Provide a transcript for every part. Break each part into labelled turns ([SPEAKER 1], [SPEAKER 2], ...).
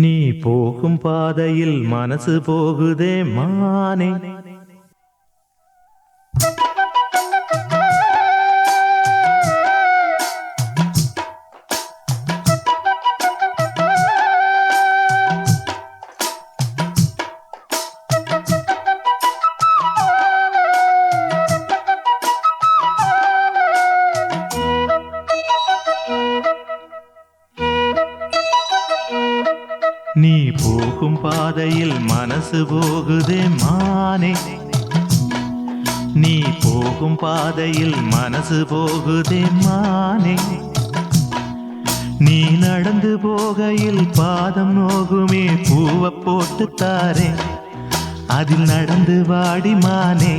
[SPEAKER 1] நீ போகும் பாதையில் மனசு போகுதே மானே. நீ போகும் பாதையில் மனசு போகுதே மானே. நீ போகும் பாதையில் மனசு போகுதே மானே. நீ நடந்து போகையில் பாதம் நோகுமே பூவை போட்டு தாரே. அதில் நடந்து வாடி மானே.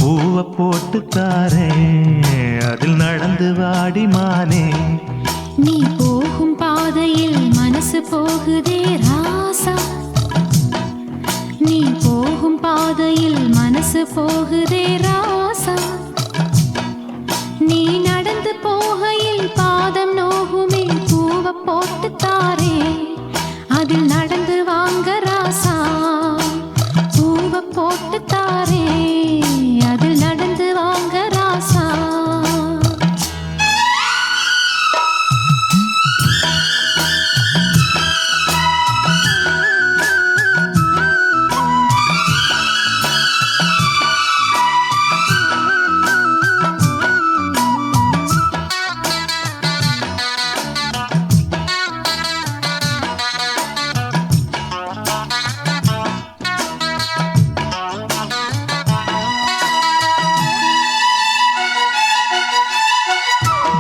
[SPEAKER 1] பூவை போட்டு தாரே. அதில் நடந்து வாடி மானே.
[SPEAKER 2] நீ போகும் பாதையில் மனசு போகுதே ராசா. நீ போகும் பாதையில் மனசு போகுதே ராசா. நீ நடந்து போகையில் பாதம் நோகுமே பூவை போட்டு தாரே. அதில் நடந்து வாங்க ராசா. பூவை போட்டு தாரே. அதில் நடந்து வாங்க ராசா.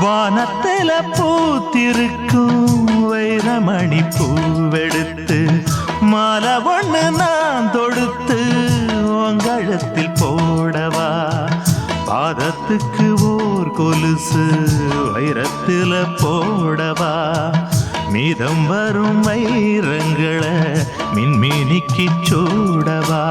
[SPEAKER 1] வானத்தில பூத்திருக்கும் வைரமணி பூவெடுத்து மாலை ஒண்ணு நான் தொடுத்து உங்கழத்தில் போடவா. பாதத்துக்கு ஓர் கொலுசு வைரத்தில போடவா. மீதம் வரும் வைரங்களை மின்மினிக்கு சூடவா.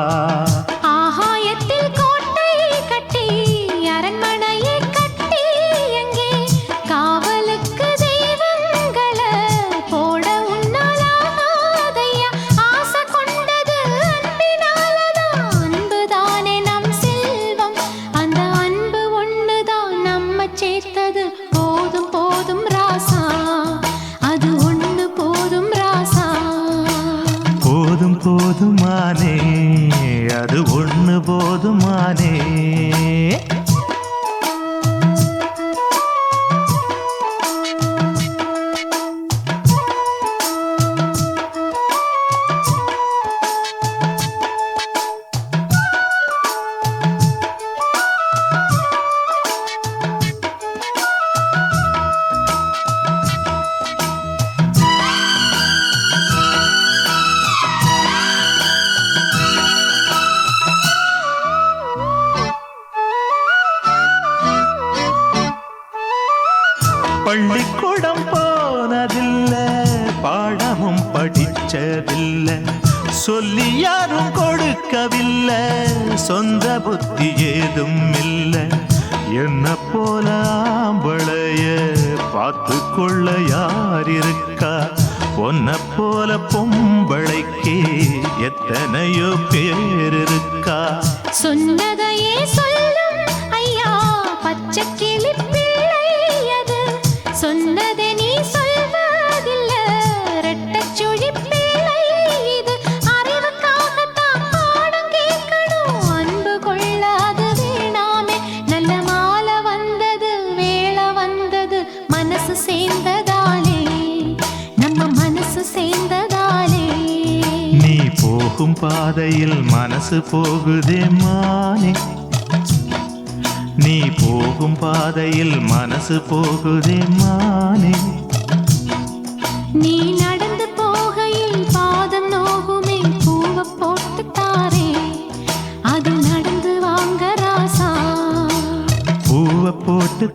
[SPEAKER 2] போதும் போதும் ராசா. அது ஒண்ணு போதும் ராசா.
[SPEAKER 1] போதும் போதுமானே. அது ஒண்ணு போதுமானே. பள்ளிக்கூடம் போனதில்ல, பாடமும் படிச்சதில்லை, சொல்லி யாரும் கொடுக்கவில்லை, சொந்த புத்தி ஏதும் இல்லை. என்ன போல ஆம்பளைய பார்த்து கொள்ள யார் இருக்கா? பொன்ன போல பொம்பளைக்கு எத்தனையோ பேர் இருக்கா?
[SPEAKER 2] சொன்னதையே சொல்லும் ஐயா பச்சை கிளி பிள்ளை. அது சொன்னதை நீ சொல்வதில்ல ரெட்டச்சுழி பிள்ளை. இது அறிவுக்காகத்தான் பாடம் கேட்கணும். அன்பு கொள்ளாது வேணாமே. நல்ல மாலை வந்தது வேளை வந்தது மனசு சேர்ந்ததாலே. நம்ம மனசு சேர்ந்ததாலே.
[SPEAKER 1] நீ போகும் பாதையில் மனசு போகுதே மானே. நீ போகும் பாதையில் மனசு போகுதே மானே.
[SPEAKER 2] நீ நடந்து போகையில் பாதம் நோகுமே பூவை போட்டு தாரே. அது நடந்து வாங்க ராசா.
[SPEAKER 1] பூவை போட்டு